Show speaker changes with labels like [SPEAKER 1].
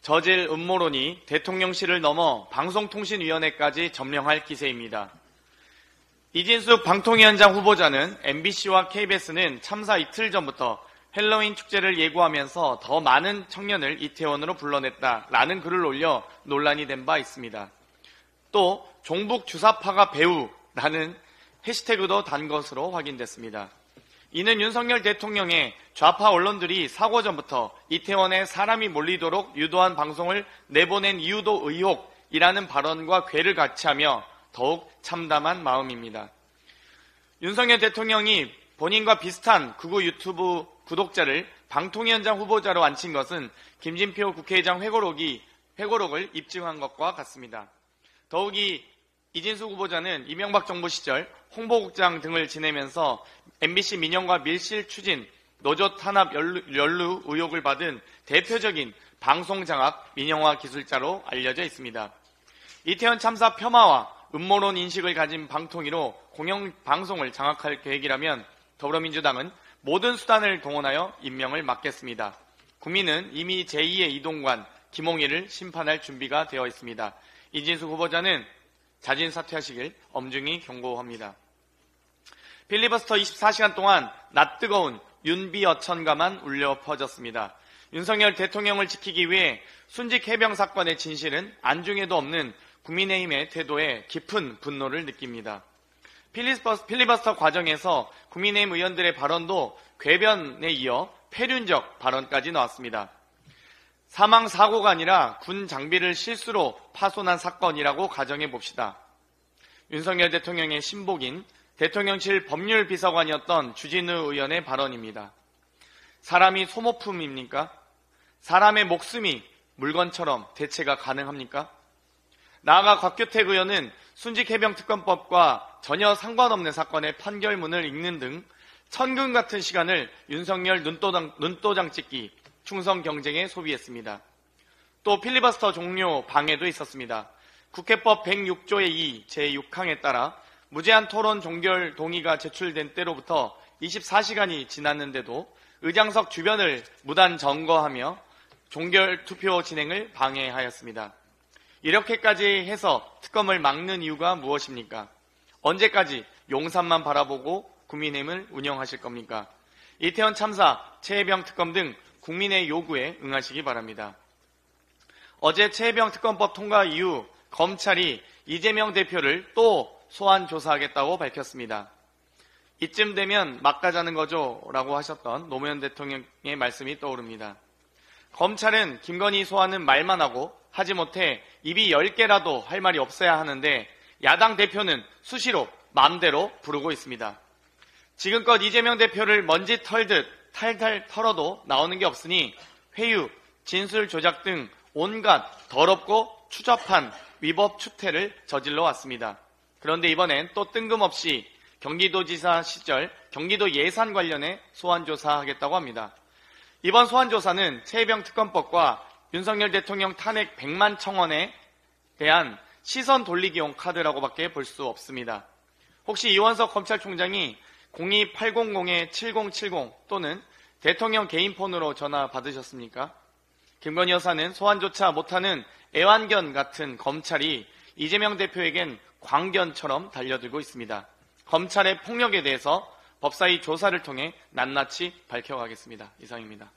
[SPEAKER 1] 저질 음모론이 대통령실을 넘어 방송통신위원회까지 점령할 기세입니다. 이진숙 방통위원장 후보자는 MBC와 KBS는 참사 이틀 전부터 헬로윈 축제를 예고하면서 더 많은 청년을 이태원으로 불러냈다라는 글을 올려 논란이 된 바 있습니다. 또 종북 주사파가 배우라는 해시태그도 단 것으로 확인됐습니다. 이는 윤석열 대통령의 좌파 언론들이 사고 전부터 이태원에 사람이 몰리도록 유도한 방송을 내보낸 이유도 의혹이라는 발언과 궤를 같이 하며 더욱 참담한 마음입니다. 윤석열 대통령이 본인과 비슷한 극우 유튜브 구독자를 방통위원장 후보자로 앉힌 것은 김진표 국회의장 회고록을 입증한 것과 같습니다. 더욱이 이진숙 후보자는 이명박 정부 시절 홍보국장 등을 지내면서 MBC 민영과 밀실 추진, 노조 탄압 연루 의혹을 받은 대표적인 방송장악 민영화 기술자로 알려져 있습니다. 이태원 참사 폄하와 음모론 인식을 가진 방통위로 공영방송을 장악할 계획이라면 더불어민주당은 모든 수단을 동원하여 임명을 막겠습니다. 국민은 이미 제2의 이동관 김홍일을 심판할 준비가 되어 있습니다. 이진숙 후보자는 자진 사퇴하시길 엄중히 경고합니다. 필리버스터 24시간 동안 낯뜨거운 윤비어천가만 울려 퍼졌습니다. 윤석열 대통령을 지키기 위해 순직 해병 사건의 진실은 안중에도 없는 국민의힘의 태도에 깊은 분노를 느낍니다. 필리버스터 과정에서 국민의힘 의원들의 발언도 궤변에 이어 폐륜적 발언까지 나왔습니다. 사망 사고가 아니라 군 장비를 실수로 파손한 사건이라고 가정해 봅시다. 윤석열 대통령의 신복인 대통령실 법률비서관이었던 주진우 의원의 발언입니다. 사람이 소모품입니까? 사람의 목숨이 물건처럼 대체가 가능합니까? 나아가 곽규택 의원은 순직해병특검법과 전혀 상관없는 사건의 판결문을 읽는 등 천금 같은 시간을 윤석열 눈도장 찍기, 충성 경쟁에 소비했습니다. 또 필리버스터 종료 방해도 있었습니다. 국회법 106조의 2 제6항에 따라 무제한 토론 종결 동의가 제출된 때로부터 24시간이 지났는데도 의장석 주변을 무단 점거하며 종결 투표 진행을 방해하였습니다. 이렇게까지 해서 특검을 막는 이유가 무엇입니까? 언제까지 용산만 바라보고 국민의힘을 운영하실 겁니까? 이태원 참사, 최혜병 특검 등 국민의 요구에 응하시기 바랍니다. 어제 최혜병 특검법 통과 이후 검찰이 이재명 대표를 또 소환 조사하겠다고 밝혔습니다. 이쯤 되면 막 가자는 거죠 라고 하셨던 노무현 대통령의 말씀이 떠오릅니다. 검찰은 김건희 소환은 말만 하고 하지 못해 입이 10개라도 할 말이 없어야 하는데 야당 대표는 수시로 마음대로 부르고 있습니다. 지금껏 이재명 대표를 먼지 털듯 탈탈 털어도 나오는 게 없으니 회유, 진술 조작 등 온갖 더럽고 추잡한 위법 추태를 저질러 왔습니다. 그런데 이번엔 또 뜬금없이 경기도지사 시절 경기도 예산 관련해 소환조사하겠다고 합니다. 이번 소환조사는 최혜병 특검법과 윤석열 대통령 탄핵 100만 청원에 대한 시선 돌리기용 카드라고밖에 볼 수 없습니다. 혹시 이원석 검찰총장이 02800-7070 또는 대통령 개인 폰으로 전화 받으셨습니까? 김건희 여사는 소환조차 못하는 애완견 같은 검찰이 이재명 대표에겐 광견처럼 달려들고 있습니다. 검찰의 폭력에 대해서 법사위 조사를 통해 낱낱이 밝혀가겠습니다. 이상입니다.